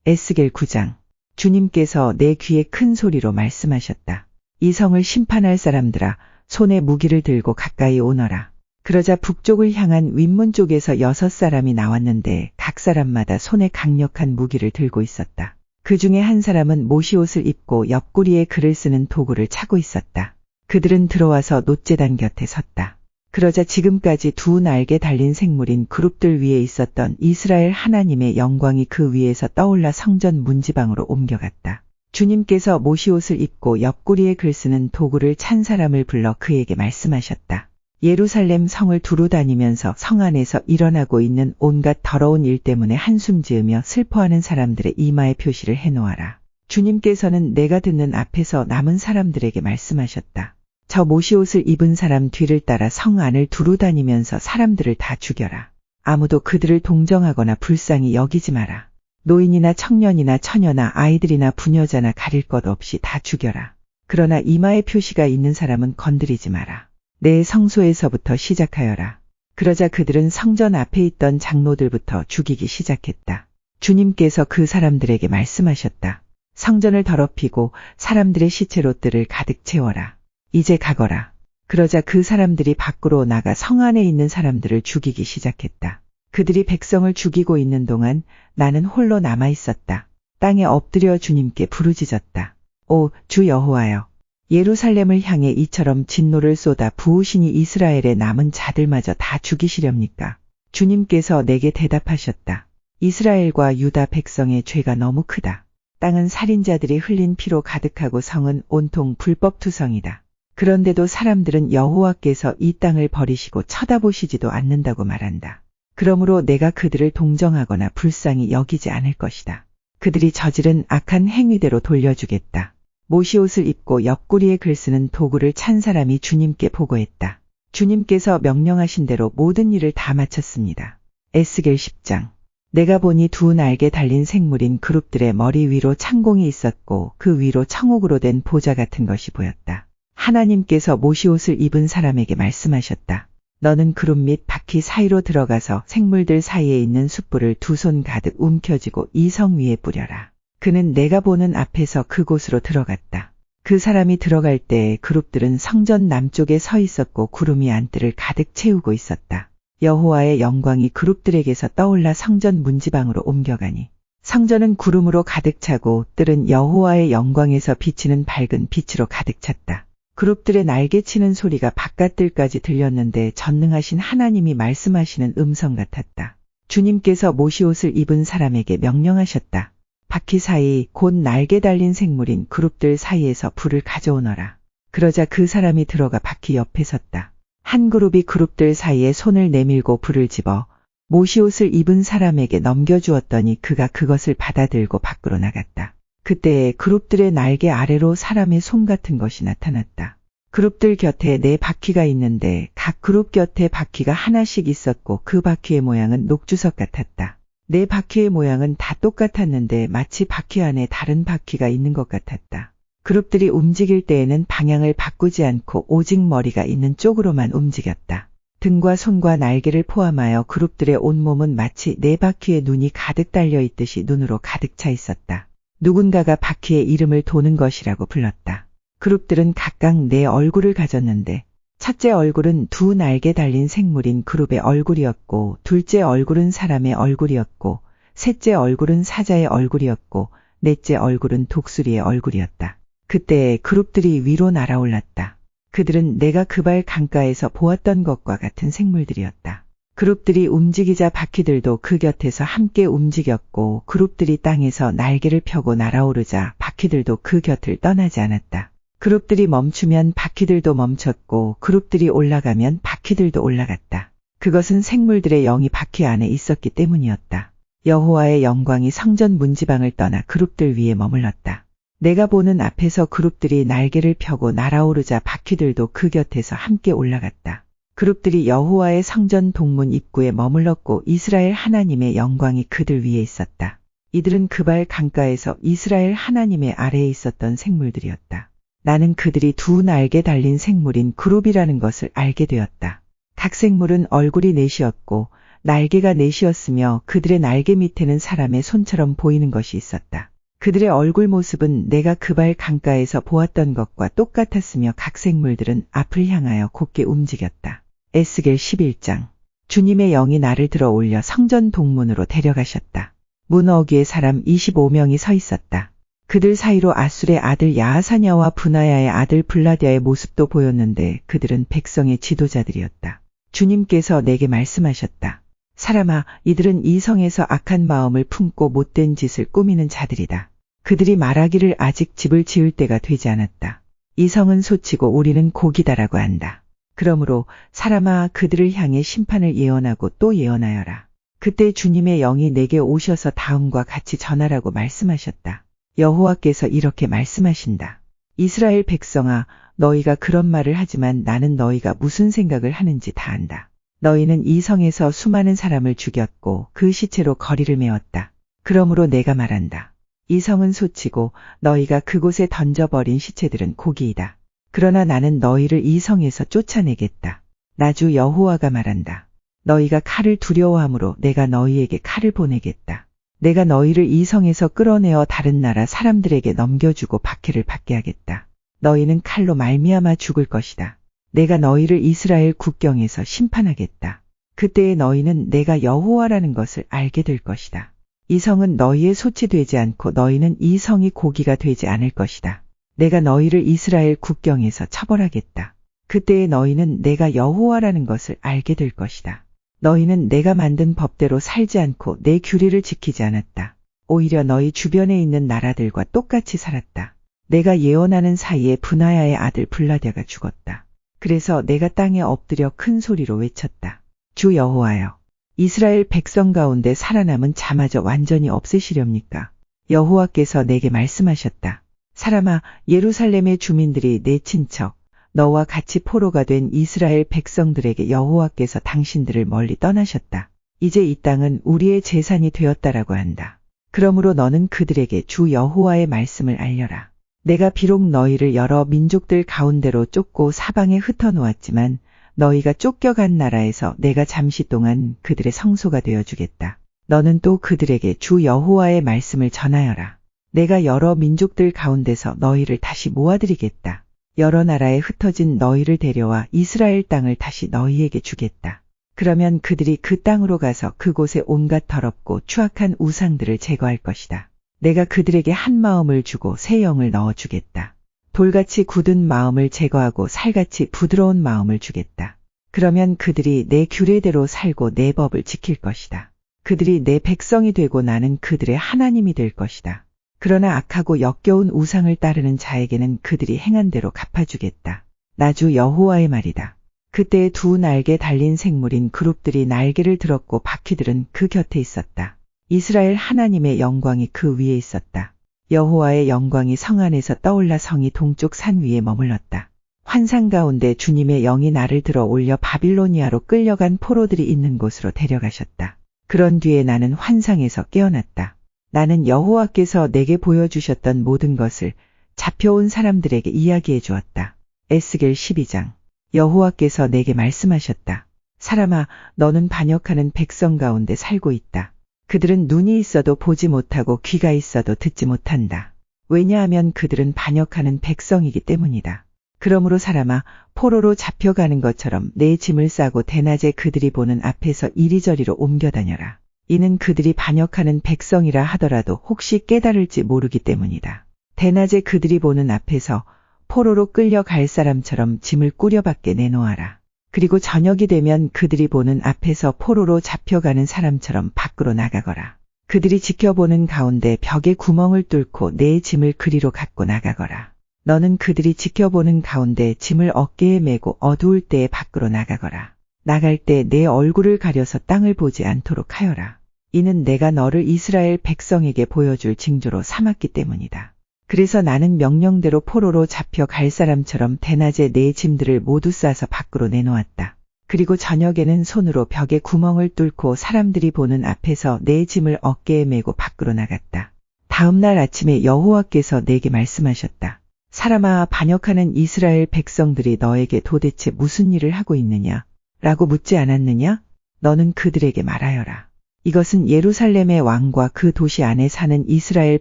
에스겔 9장. 주님께서 내 귀에 큰 소리로 말씀하셨다. 이 성을 심판할 사람들아, 손에 무기를 들고 가까이 오너라. 그러자 북쪽을 향한 윗문 쪽에서 6사람이 나왔는데 각 사람마다 손에 강력한 무기를 들고 있었다. 그 중에 한 사람은 모시옷을 입고 옆구리에 글을 쓰는 도구를 차고 있었다. 그들은 들어와서 놋제단 곁에 섰다. 그러자 지금까지 두 날개 달린 생물인 그룹들 위에 있었던 이스라엘 하나님의 영광이 그 위에서 떠올라 성전 문지방으로 옮겨갔다. 주님께서 모시옷을 입고 옆구리에 글 쓰는 도구를 찬 사람을 불러 그에게 말씀하셨다. 예루살렘 성을 두루 다니면서 성 안에서 일어나고 있는 온갖 더러운 일 때문에 한숨 지으며 슬퍼하는 사람들의 이마에 표시를 해놓아라. 주님께서는 내가 듣는 앞에서 남은 사람들에게 말씀하셨다. 저 모시옷을 입은 사람 뒤를 따라 성 안을 두루 다니면서 사람들을 다 죽여라. 아무도 그들을 동정하거나 불쌍히 여기지 마라. 노인이나 청년이나 처녀나 아이들이나 부녀자나 가릴 것 없이 다 죽여라. 그러나 이마에 표시가 있는 사람은 건드리지 마라. 내 성소에서부터 시작하여라. 그러자 그들은 성전 앞에 있던 장로들부터 죽이기 시작했다. 주님께서 그 사람들에게 말씀하셨다. 성전을 더럽히고 사람들의 시체로 뜰을 가득 채워라. 이제 가거라. 그러자 그 사람들이 밖으로 나가 성 안에 있는 사람들을 죽이기 시작했다. 그들이 백성을 죽이고 있는 동안 나는 홀로 남아 있었다. 땅에 엎드려 주님께 부르짖었다. 오, 주 여호와여. 예루살렘을 향해 이처럼 진노를 쏟아 부으시니 이스라엘의 남은 자들마저 다 죽이시렵니까? 주님께서 내게 대답하셨다. 이스라엘과 유다 백성의 죄가 너무 크다. 땅은 살인자들이 흘린 피로 가득하고 성은 온통 불법투성이다. 그런데도 사람들은 여호와께서 이 땅을 버리시고 쳐다보시지도 않는다고 말한다. 그러므로 내가 그들을 동정하거나 불쌍히 여기지 않을 것이다. 그들이 저지른 악한 행위대로 돌려주겠다. 모시옷을 입고 옆구리에 글 쓰는 도구를 찬 사람이 주님께 보고했다. 주님께서 명령하신 대로 모든 일을 다 마쳤습니다. 에스겔 10장. 내가 보니 두 날개 달린 생물인 그룹들의 머리 위로 창공이 있었고 그 위로 청옥으로 된 보좌 같은 것이 보였다. 하나님께서 모시옷을 입은 사람에게 말씀하셨다. 너는 그룹 및 바퀴 사이로 들어가서 생물들 사이에 있는 숯불을 2손 가득 움켜쥐고 이 성 위에 뿌려라. 그는 내가 보는 앞에서 그곳으로 들어갔다. 그 사람이 들어갈 때에 그룹들은 성전 남쪽에 서 있었고 구름이 안뜰을 가득 채우고 있었다. 여호와의 영광이 그룹들에게서 떠올라 성전 문지방으로 옮겨가니 성전은 구름으로 가득 차고 뜰은 여호와의 영광에서 비치는 밝은 빛으로 가득 찼다. 그룹들의 날개치는 소리가 바깥뜰까지 들렸는데 전능하신 하나님이 말씀하시는 음성 같았다. 주님께서 모시옷을 입은 사람에게 명령하셨다. 바퀴 사이 곧 날개 달린 생물인 그룹들 사이에서 불을 가져오너라. 그러자 그 사람이 들어가 바퀴 옆에 섰다. 한 그룹이 그룹들 사이에 손을 내밀고 불을 집어 모시옷을 입은 사람에게 넘겨주었더니 그가 그것을 받아들고 밖으로 나갔다. 그때에 그룹들의 날개 아래로 사람의 손 같은 것이 나타났다. 그룹들 곁에 4바퀴가 있는데 각 그룹 곁에 바퀴가 하나씩 있었고 그 바퀴의 모양은 녹주석 같았다. 4바퀴의 모양은 다 똑같았는데 마치 바퀴 안에 다른 바퀴가 있는 것 같았다. 그룹들이 움직일 때에는 방향을 바꾸지 않고 오직 머리가 있는 쪽으로만 움직였다. 등과 손과 날개를 포함하여 그룹들의 온몸은 마치 4바퀴의 눈이 가득 달려 있듯이 눈으로 가득 차 있었다. 누군가가 바퀴의 이름을 도는 것이라고 불렀다. 그룹들은 각각 4얼굴을 가졌는데 첫째 얼굴은 두 날개 달린 생물인 그룹의 얼굴이었고 둘째 얼굴은 사람의 얼굴이었고 셋째 얼굴은 사자의 얼굴이었고 넷째 얼굴은 독수리의 얼굴이었다. 그때 그룹들이 위로 날아올랐다. 그들은 내가 그발 강가에서 보았던 것과 같은 생물들이었다. 그룹들이 움직이자 바퀴들도 그 곁에서 함께 움직였고 그룹들이 땅에서 날개를 펴고 날아오르자 바퀴들도 그 곁을 떠나지 않았다. 그룹들이 멈추면 바퀴들도 멈췄고 그룹들이 올라가면 바퀴들도 올라갔다. 그것은 생물들의 영이 바퀴 안에 있었기 때문이었다. 여호와의 영광이 성전 문지방을 떠나 그룹들 위에 머물렀다. 내가 보는 앞에서 그룹들이 날개를 펴고 날아오르자 바퀴들도 그 곁에서 함께 올라갔다. 그룹들이 여호와의 성전 동문 입구에 머물렀고 이스라엘 하나님의 영광이 그들 위에 있었다. 이들은 그발 강가에서 이스라엘 하나님의 아래에 있었던 생물들이었다. 나는 그들이 두 날개 달린 생물인 그룹이라는 것을 알게 되었다. 각 생물은 얼굴이 4이었고 날개가 넷이었으며 그들의 날개 밑에는 사람의 손처럼 보이는 것이 있었다. 그들의 얼굴 모습은 내가 그발 강가에서 보았던 것과 똑같았으며 각 생물들은 앞을 향하여 곧게 움직였다. 에스겔 11장. 주님의 영이 나를 들어 올려 성전 동문으로 데려가셨다. 문 어귀에 사람 25명이 서 있었다. 그들 사이로 아술의 아들 야하사냐와 브나야의 아들 블라디아의 모습도 보였는데 그들은 백성의 지도자들이었다. 주님께서 내게 말씀하셨다. 사람아, 이들은 이 성에서 악한 마음을 품고 못된 짓을 꾸미는 자들이다. 그들이 말하기를 아직 집을 지을 때가 되지 않았다. 이 성은 소치고 우리는 고기다라고 한다. 그러므로 사람아, 그들을 향해 심판을 예언하고 또 예언하여라. 그때 주님의 영이 내게 오셔서 다음과 같이 전하라고 말씀하셨다. 여호와께서 이렇게 말씀하신다. 이스라엘 백성아, 너희가 그런 말을 하지만 나는 너희가 무슨 생각을 하는지 다 안다. 너희는 이 성에서 수많은 사람을 죽였고 그 시체로 거리를 메웠다. 그러므로 내가 말한다. 이 성은 소치고 너희가 그곳에 던져버린 시체들은 고기이다. 그러나 나는 너희를 이 성에서 쫓아내겠다. 나 주 여호와가 말한다. 너희가 칼을 두려워하므로 내가 너희에게 칼을 보내겠다. 내가 너희를 이 성에서 끌어내어 다른 나라 사람들에게 넘겨주고 박해를 받게 하겠다. 너희는 칼로 말미암아 죽을 것이다. 내가 너희를 이스라엘 국경에서 심판하겠다. 그때에 너희는 내가 여호와라는 것을 알게 될 것이다. 이 성은 너희의 소치되지 않고 너희는 이 성이 고기가 되지 않을 것이다. 내가 너희를 이스라엘 국경에서 처벌하겠다. 그때에 너희는 내가 여호와라는 것을 알게 될 것이다. 너희는 내가 만든 법대로 살지 않고 내 규례를 지키지 않았다. 오히려 너희 주변에 있는 나라들과 똑같이 살았다. 내가 예언하는 사이에 브나야의 아들 블라디아가 죽었다. 그래서 내가 땅에 엎드려 큰 소리로 외쳤다. 주 여호와여, 이스라엘 백성 가운데 살아남은 자마저 완전히 없애시렵니까? 여호와께서 내게 말씀하셨다. 사람아, 예루살렘의 주민들이 내 친척, 너와 같이 포로가 된 이스라엘 백성들에게 여호와께서 당신들을 멀리 떠나셨다. 이제 이 땅은 우리의 재산이 되었다라고 한다. 그러므로 너는 그들에게 주 여호와의 말씀을 알려라. 내가 비록 너희를 여러 민족들 가운데로 쫓고 사방에 흩어놓았지만 너희가 쫓겨간 나라에서 내가 잠시 동안 그들의 성소가 되어주겠다. 너는 또 그들에게 주 여호와의 말씀을 전하여라. 내가 여러 민족들 가운데서 너희를 다시 모아드리겠다. 여러 나라에 흩어진 너희를 데려와 이스라엘 땅을 다시 너희에게 주겠다. 그러면 그들이 그 땅으로 가서 그곳에 온갖 더럽고 추악한 우상들을 제거할 것이다. 내가 그들에게 한 마음을 주고 새 영을 넣어주겠다. 돌같이 굳은 마음을 제거하고 살같이 부드러운 마음을 주겠다. 그러면 그들이 내 규례대로 살고 내 법을 지킬 것이다. 그들이 내 백성이 되고 나는 그들의 하나님이 될 것이다. 그러나 악하고 역겨운 우상을 따르는 자에게는 그들이 행한 대로 갚아주겠다. 나 주 여호와의 말이다. 그때 두 날개 달린 생물인 그룹들이 날개를 들었고 바퀴들은 그 곁에 있었다. 이스라엘 하나님의 영광이 그 위에 있었다. 여호와의 영광이 성 안에서 떠올라 성이 동쪽 산 위에 머물렀다. 환상 가운데 주님의 영이 나를 들어 올려 바빌로니아로 끌려간 포로들이 있는 곳으로 데려가셨다. 그런 뒤에 나는 환상에서 깨어났다. 나는 여호와께서 내게 보여주셨던 모든 것을 잡혀온 사람들에게 이야기해 주었다. 에스겔 12장. 여호와께서 내게 말씀하셨다. 사람아, 너는 반역하는 백성 가운데 살고 있다. 그들은 눈이 있어도 보지 못하고 귀가 있어도 듣지 못한다. 왜냐하면 그들은 반역하는 백성이기 때문이다. 그러므로 사람아, 포로로 잡혀가는 것처럼 내 짐을 싸고 대낮에 그들이 보는 앞에서 이리저리로 옮겨다녀라. 이는 그들이 반역하는 백성이라 하더라도 혹시 깨달을지 모르기 때문이다. 대낮에 그들이 보는 앞에서 포로로 끌려갈 사람처럼 짐을 꾸려 밖에 내놓아라. 그리고 저녁이 되면 그들이 보는 앞에서 포로로 잡혀가는 사람처럼 밖으로 나가거라. 그들이 지켜보는 가운데 벽에 구멍을 뚫고 내 짐을 그리로 갖고 나가거라. 너는 그들이 지켜보는 가운데 짐을 어깨에 메고 어두울 때에 밖으로 나가거라. 나갈 때 내 얼굴을 가려서 땅을 보지 않도록 하여라. 이는 내가 너를 이스라엘 백성에게 보여줄 징조로 삼았기 때문이다. 그래서 나는 명령대로 포로로 잡혀 갈 사람처럼 대낮에 내 짐들을 모두 싸서 밖으로 내놓았다. 그리고 저녁에는 손으로 벽에 구멍을 뚫고 사람들이 보는 앞에서 내 짐을 어깨에 메고 밖으로 나갔다. 다음 날 아침에 여호와께서 내게 말씀하셨다. 사람아, 반역하는 이스라엘 백성들이 너에게 도대체 무슨 일을 하고 있느냐? 라고 묻지 않았느냐? 너는 그들에게 말하여라. 이것은 예루살렘의 왕과 그 도시 안에 사는 이스라엘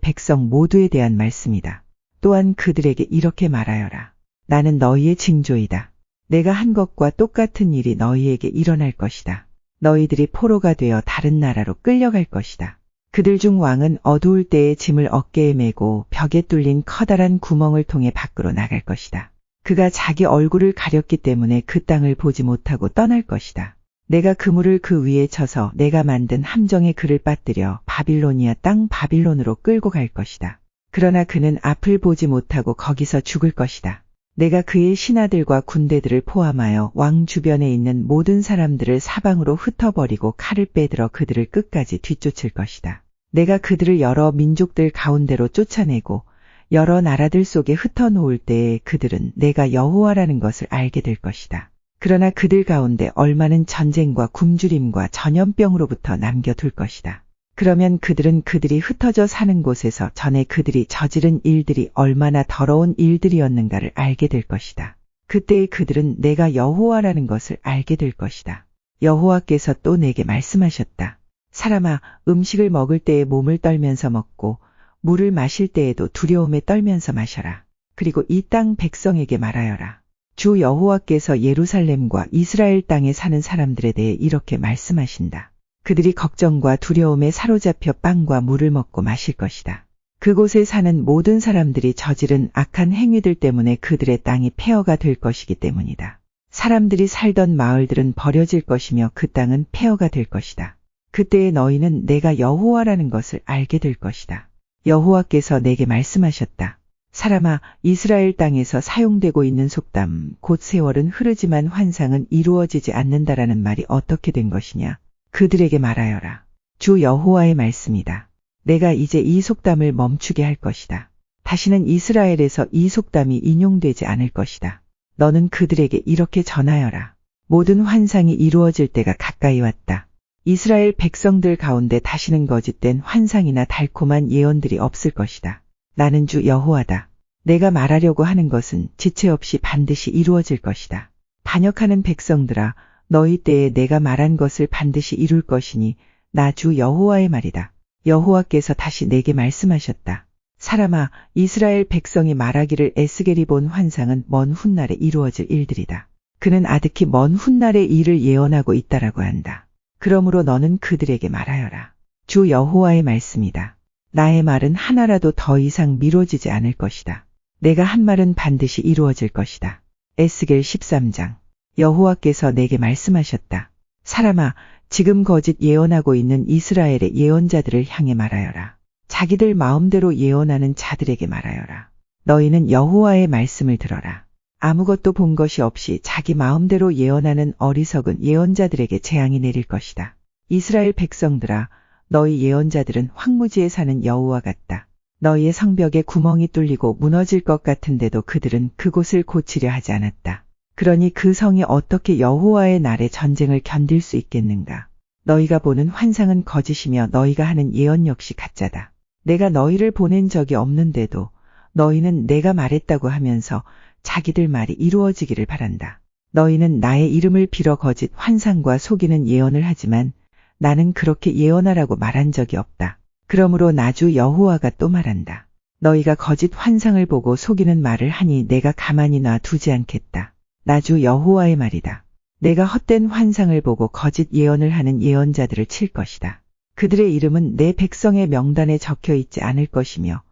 백성 모두에 대한 말씀이다. 또한 그들에게 이렇게 말하여라. 나는 너희의 징조이다. 내가 한 것과 똑같은 일이 너희에게 일어날 것이다. 너희들이 포로가 되어 다른 나라로 끌려갈 것이다. 그들 중 왕은 어두울 때에 짐을 어깨에 메고 벽에 뚫린 커다란 구멍을 통해 밖으로 나갈 것이다. 그가 자기 얼굴을 가렸기 때문에 그 땅을 보지 못하고 떠날 것이다. 내가 그물을 그 위에 쳐서 내가 만든 함정에 그를 빠뜨려 바빌로니아 땅 바빌론으로 끌고 갈 것이다. 그러나 그는 앞을 보지 못하고 거기서 죽을 것이다. 내가 그의 신하들과 군대들을 포함하여 왕 주변에 있는 모든 사람들을 사방으로 흩어버리고 칼을 빼들어 그들을 끝까지 뒤쫓을 것이다. 내가 그들을 여러 민족들 가운데로 쫓아내고 여러 나라들 속에 흩어놓을 때에 그들은 내가 여호와라는 것을 알게 될 것이다. 그러나 그들 가운데 얼마는 전쟁과 굶주림과 전염병으로부터 남겨둘 것이다. 그러면 그들은 그들이 흩어져 사는 곳에서 전에 그들이 저지른 일들이 얼마나 더러운 일들이었는가를 알게 될 것이다. 그때에 그들은 내가 여호와라는 것을 알게 될 것이다. 여호와께서 또 내게 말씀하셨다. 사람아, 음식을 먹을 때에 몸을 떨면서 먹고 물을 마실 때에도 두려움에 떨면서 마셔라. 그리고 이 땅 백성에게 말하여라. 주 여호와께서 예루살렘과 이스라엘 땅에 사는 사람들에 대해 이렇게 말씀하신다. 그들이 걱정과 두려움에 사로잡혀 빵과 물을 먹고 마실 것이다. 그곳에 사는 모든 사람들이 저지른 악한 행위들 때문에 그들의 땅이 폐허가 될 것이기 때문이다. 사람들이 살던 마을들은 버려질 것이며 그 땅은 폐허가 될 것이다. 그때에 너희는 내가 여호와라는 것을 알게 될 것이다. 여호와께서 내게 말씀하셨다. 사람아, 이스라엘 땅에서 사용되고 있는 속담, 곧 세월은 흐르지만 환상은 이루어지지 않는다라는 말이 어떻게 된 것이냐? 그들에게 말하여라. 주 여호와의 말씀이다. 내가 이제 이 속담을 멈추게 할 것이다. 다시는 이스라엘에서 이 속담이 인용되지 않을 것이다. 너는 그들에게 이렇게 전하여라. 모든 환상이 이루어질 때가 가까이 왔다. 이스라엘 백성들 가운데 다시는 거짓된 환상이나 달콤한 예언들이 없을 것이다. 나는 주 여호와다. 내가 말하려고 하는 것은 지체 없이 반드시 이루어질 것이다. 반역하는 백성들아, 너희 때에 내가 말한 것을 반드시 이룰 것이니 나 주 여호와의 말이다. 여호와께서 다시 내게 말씀하셨다. 사람아, 이스라엘 백성이 말하기를 에스겔이 본 환상은 먼 훗날에 이루어질 일들이다. 그는 아득히 먼 훗날의 일을 예언하고 있다라고 한다. 그러므로 너는 그들에게 말하여라. 주 여호와의 말씀이다. 나의 말은 하나라도 더 이상 미뤄지지 않을 것이다. 내가 한 말은 반드시 이루어질 것이다. 에스겔 13장. 여호와께서 내게 말씀하셨다. 사람아, 지금 거짓 예언하고 있는 이스라엘의 예언자들을 향해 말하여라. 자기들 마음대로 예언하는 자들에게 말하여라. 너희는 여호와의 말씀을 들어라. 아무것도 본 것이 없이 자기 마음대로 예언하는 어리석은 예언자들에게 재앙이 내릴 것이다. 이스라엘 백성들아, 너희 예언자들은 황무지에 사는 여우와 같다. 너희의 성벽에 구멍이 뚫리고 무너질 것 같은데도 그들은 그곳을 고치려 하지 않았다. 그러니 그 성이 어떻게 여호와의 날에 전쟁을 견딜 수 있겠는가? 너희가 보는 환상은 거짓이며 너희가 하는 예언 역시 가짜다. 내가 너희를 보낸 적이 없는데도 너희는 내가 말했다고 하면서 자기들 말이 이루어지기를 바란다. 너희는 나의 이름을 빌어 거짓 환상과 속이는 예언을 하지만 나는 그렇게 예언하라고 말한 적이 없다. 그러므로 나 주 여호와가 또 말한다. 너희가 거짓 환상을 보고 속이는 말을 하니 내가 가만히 놔두지 않겠다. 나 주 여호와의 말이다. 내가 헛된 환상을 보고 거짓 예언을 하는 예언자들을 칠 것이다. 그들의 이름은 내 백성의 명단에 적혀 있지 않을 것이며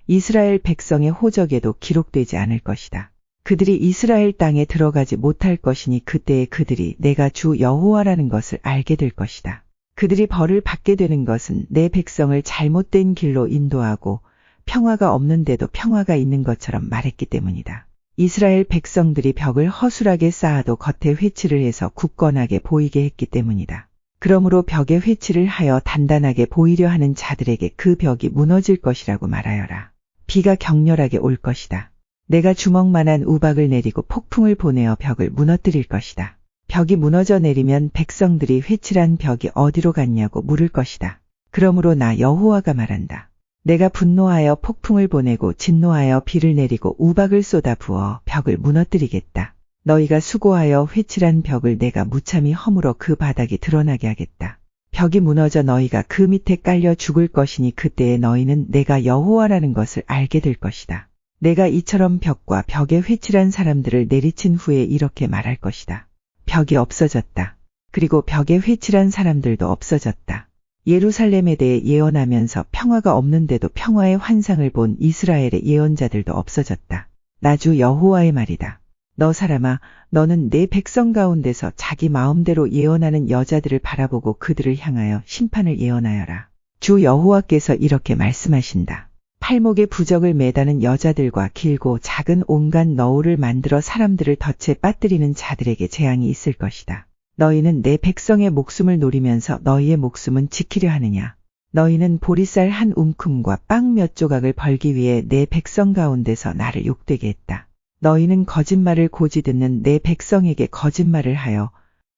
이스라엘 백성의 호적에도 기록되지 않을 것이다. 그들이 이스라엘 땅에 들어가지 못할 것이니 그때에 그들이 내가 주 여호와라는 것을 알게 될 것이다. 그들이 벌을 받게 되는 것은 내 백성을 잘못된 길로 인도하고 평화가 없는데도 평화가 있는 것처럼 말했기 때문이다. 이스라엘 백성들이 벽을 허술하게 쌓아도 겉에 회칠을 해서 굳건하게 보이게 했기 때문이다. 그러므로 벽에 회칠을 하여 단단하게 보이려 하는 자들에게 그 벽이 무너질 것이라고 말하여라. 비가 격렬하게 올 것이다. 내가 주먹만한 우박을 내리고 폭풍을 보내어 벽을 무너뜨릴 것이다. 벽이 무너져 내리면 백성들이 회칠한 벽이 어디로 갔냐고 물을 것이다. 그러므로 나 여호와가 말한다. 내가 분노하여 폭풍을 보내고 진노하여 비를 내리고 우박을 쏟아 부어 벽을 무너뜨리겠다. 너희가 수고하여 회칠한 벽을 내가 무참히 허물어 그 바닥이 드러나게 하겠다. 벽이 무너져 너희가 그 밑에 깔려 죽을 것이니 그때에 너희는 내가 여호와라는 것을 알게 될 것이다. 내가 이처럼 벽과 벽에 회칠한 사람들을 내리친 후에 이렇게 말할 것이다. 벽이 없어졌다. 그리고 벽에 회칠한 사람들도 없어졌다. 예루살렘에 대해 예언하면서 평화가 없는데도 평화의 환상을 본 이스라엘의 예언자들도 없어졌다. 나 주 여호와의 말이다. 너 사람아, 너는 내 백성 가운데서 자기 마음대로 예언하는 여자들을 바라보고 그들을 향하여 심판을 예언하여라. 주 여호와께서 이렇게 말씀하신다. 팔목에 부적을 매다는 여자들과 길고 작은 온갖 너울을 만들어 사람들을 덫에 빠뜨리는 자들에게 재앙이 있을 것이다. 너희는 내 백성의 목숨을 노리면서 너희의 목숨은 지키려 하느냐. 너희는 보리쌀 한 움큼과 빵 몇 조각을 벌기 위해 내 백성 가운데서 나를 욕되게 했다. 너희는 거짓말을 고지 듣는 내 백성에게 거짓말을 하여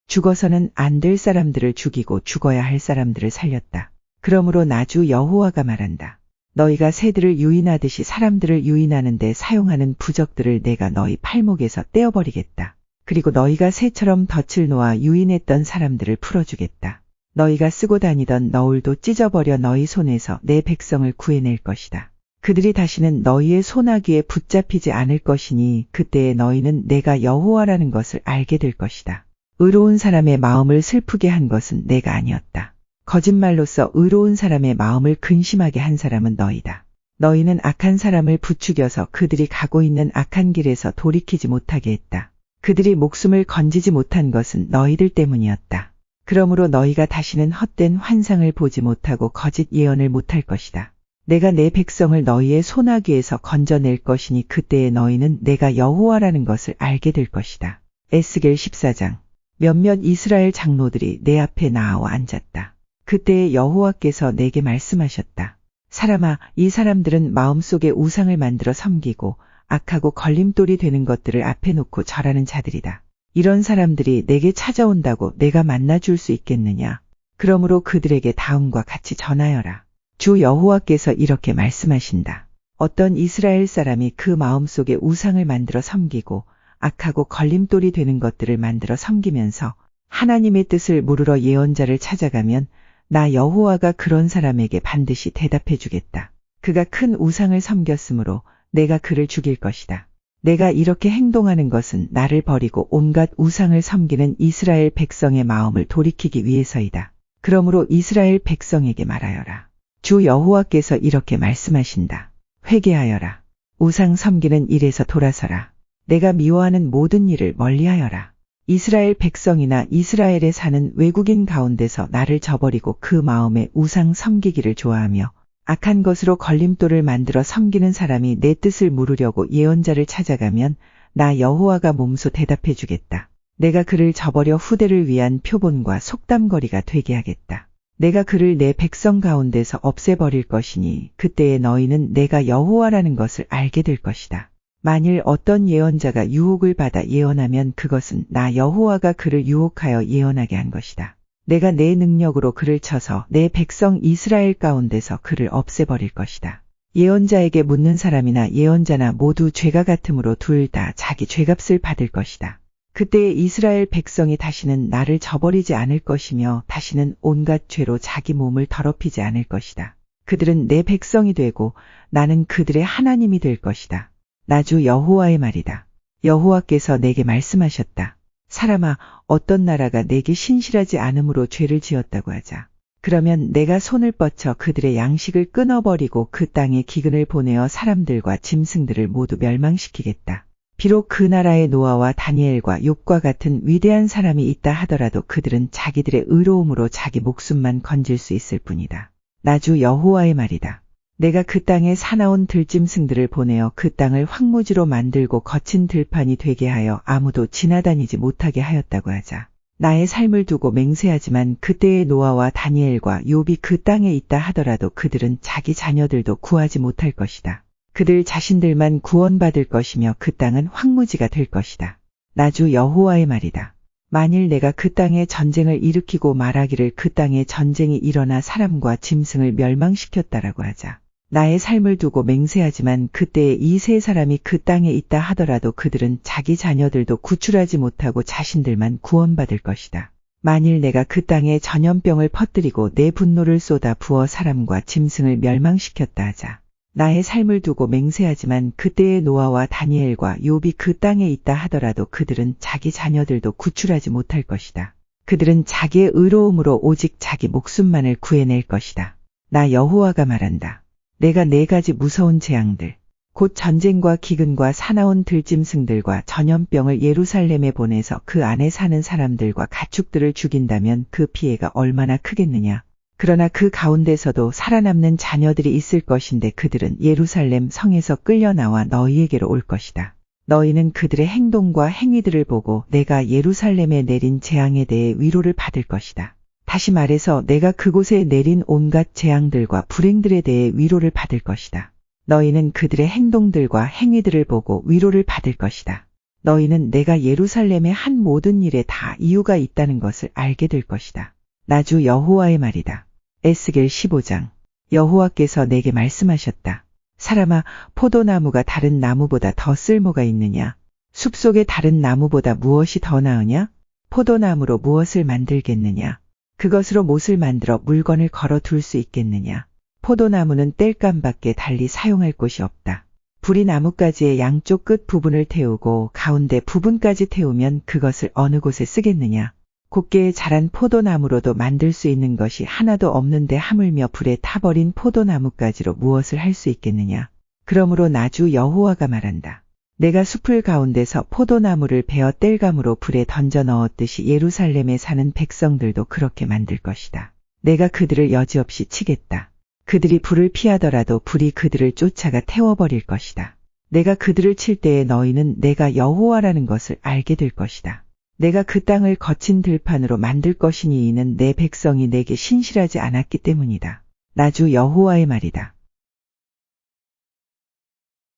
죽어서는 안 될 사람들을 죽이고 죽어야 할 사람들을 살렸다. 그러므로 나 주 여호와가 말한다. 너희가 새들을 유인하듯이 사람들을 유인하는데 사용하는 부적들을 내가 너희 팔목에서 떼어버리겠다. 그리고 너희가 새처럼 덫을 놓아 유인했던 사람들을 풀어주겠다. 너희가 쓰고 다니던 너울도 찢어버려 너희 손에서 내 백성을 구해낼 것이다. 그들이 다시는 너희의 소나기에 붙잡히지 않을 것이니 그때에 너희는 내가 여호와라는 것을 알게 될 것이다. 의로운 사람의 마음을 슬프게 한 것은 내가 아니었다. 거짓말로써 의로운 사람의 마음을 근심하게 한 사람은 너희다. 너희는 악한 사람을 부추겨서 그들이 가고 있는 악한 길에서 돌이키지 못하게 했다. 그들이 목숨을 건지지 못한 것은 너희들 때문이었다. 그러므로 너희가 다시는 헛된 환상을 보지 못하고 거짓 예언을 못할 것이다. 내가 내 백성을 너희의 소나기에서 건져낼 것이니 그때에 너희는 내가 여호와라는 것을 알게 될 것이다. 에스겔 14장. 몇몇 이스라엘 장로들이 내 앞에 나와 앉았다. 그때에 여호와께서 내게 말씀하셨다. 사람아, 이 사람들은 마음속에 우상을 만들어 섬기고 악하고 걸림돌이 되는 것들을 앞에 놓고 절하는 자들이다. 이런 사람들이 내게 찾아온다고 내가 만나줄 수 있겠느냐? 그러므로 그들에게 다음과 같이 전하여라. 주 여호와께서 이렇게 말씀하신다. 어떤 이스라엘 사람이 그 마음속에 우상을 만들어 섬기고 악하고 걸림돌이 되는 것들을 만들어 섬기면서 하나님의 뜻을 물으러 예언자를 찾아가면 나 여호와가 그런 사람에게 반드시 대답해 주겠다. 그가 큰 우상을 섬겼으므로 내가 그를 죽일 것이다. 내가 이렇게 행동하는 것은 나를 버리고 온갖 우상을 섬기는 이스라엘 백성의 마음을 돌이키기 위해서이다. 그러므로 이스라엘 백성에게 말하여라. 주 여호와께서 이렇게 말씀하신다. 회개하여라. 우상 섬기는 일에서 돌아서라. 내가 미워하는 모든 일을 멀리하여라. 이스라엘 백성이나 이스라엘에 사는 외국인 가운데서 나를 저버리고 그 마음에 우상 섬기기를 좋아하며 악한 것으로 걸림돌을 만들어 섬기는 사람이 내 뜻을 물으려고 예언자를 찾아가면 나 여호와가 몸소 대답해 주겠다. 내가 그를 저버려 후대를 위한 표본과 속담거리가 되게 하겠다. 내가 그를 내 백성 가운데서 없애버릴 것이니 그때에 너희는 내가 여호와라는 것을 알게 될 것이다. 만일 어떤 예언자가 유혹을 받아 예언하면 그것은 나 여호와가 그를 유혹하여 예언하게 한 것이다. 내가 내 능력으로 그를 쳐서 내 백성 이스라엘 가운데서 그를 없애버릴 것이다. 예언자에게 묻는 사람이나 예언자나 모두 죄가 같으므로 둘 다 자기 죄값을 받을 것이다. 그때에 이스라엘 백성이 다시는 나를 저버리지 않을 것이며 다시는 온갖 죄로 자기 몸을 더럽히지 않을 것이다. 그들은 내 백성이 되고 나는 그들의 하나님이 될 것이다. 나 주 여호와의 말이다. 여호와께서 내게 말씀하셨다. 사람아, 어떤 나라가 내게 신실하지 않음으로 죄를 지었다고 하자. 그러면 내가 손을 뻗쳐 그들의 양식을 끊어버리고 그 땅에 기근을 보내어 사람들과 짐승들을 모두 멸망시키겠다. 비록 그 나라에 노아와 다니엘과 욥과 같은 위대한 사람이 있다 하더라도 그들은 자기들의 의로움으로 자기 목숨만 건질 수 있을 뿐이다. 나 주 여호와의 말이다. 내가 그 땅에 사나운 들짐승들을 보내어 그 땅을 황무지로 만들고 거친 들판이 되게 하여 아무도 지나다니지 못하게 하였다고 하자. 나의 삶을 두고 맹세하지만 그때의 노아와 다니엘과 욥이 그 땅에 있다 하더라도 그들은 자기 자녀들도 구하지 못할 것이다. 그들 자신들만 구원받을 것이며 그 땅은 황무지가 될 것이다. 나 주 여호와의 말이다. 만일 내가 그 땅에 전쟁을 일으키고 말하기를 그 땅에 전쟁이 일어나 사람과 짐승을 멸망시켰다라고 하자. 나의 삶을 두고 맹세하지만 그때에 이 세 사람이 그 땅에 있다 하더라도 그들은 자기 자녀들도 구출하지 못하고 자신들만 구원받을 것이다. 만일 내가 그 땅에 전염병을 퍼뜨리고 내 분노를 쏟아 부어 사람과 짐승을 멸망시켰다 하자. 나의 삶을 두고 맹세하지만 그때의 노아와 다니엘과 욥이 그 땅에 있다 하더라도 그들은 자기 자녀들도 구출하지 못할 것이다. 그들은 자기의 의로움으로 오직 자기 목숨만을 구해낼 것이다. 나 여호와가 말한다. 내가 네 가지 무서운 재앙들, 곧 전쟁과 기근과 사나운 들짐승들과 전염병을 예루살렘에 보내서 그 안에 사는 사람들과 가축들을 죽인다면 그 피해가 얼마나 크겠느냐. 그러나 그 가운데서도 살아남는 자녀들이 있을 것인데 그들은 예루살렘 성에서 끌려나와 너희에게로 올 것이다. 너희는 그들의 행동과 행위들을 보고 내가 예루살렘에 내린 재앙에 대해 위로를 받을 것이다. 다시 말해서 내가 그곳에 내린 온갖 재앙들과 불행들에 대해 위로를 받을 것이다. 너희는 그들의 행동들과 행위들을 보고 위로를 받을 것이다. 너희는 내가 예루살렘의 한 모든 일에 다 이유가 있다는 것을 알게 될 것이다. 나 주 여호와의 말이다. 에스겔 15장. 여호와께서 내게 말씀하셨다. 사람아, 포도나무가 다른 나무보다 더 쓸모가 있느냐? 숲속의 다른 나무보다 무엇이 더 나으냐? 포도나무로 무엇을 만들겠느냐? 그것으로 못을 만들어 물건을 걸어 둘 수 있겠느냐? 포도나무는 땔감밖에 달리 사용할 곳이 없다. 불이 나뭇가지의 양쪽 끝 부분을 태우고 가운데 부분까지 태우면 그것을 어느 곳에 쓰겠느냐? 곱게 자란 포도나무로도 만들 수 있는 것이 하나도 없는데 하물며 불에 타버린 포도나무까지로 무엇을 할 수 있겠느냐? 그러므로 나 주 여호와가 말한다. 내가 숲을 가운데서 포도나무를 베어 땔감으로 불에 던져 넣었듯이 예루살렘에 사는 백성들도 그렇게 만들 것이다. 내가 그들을 여지없이 치겠다. 그들이 불을 피하더라도 불이 그들을 쫓아가 태워버릴 것이다. 내가 그들을 칠 때에 너희는 내가 여호와라는 것을 알게 될 것이다. 내가 그 땅을 거친 들판으로 만들 것이니 이는 내 백성이 내게 신실하지 않았기 때문이다. 나 주 여호와의 말이다.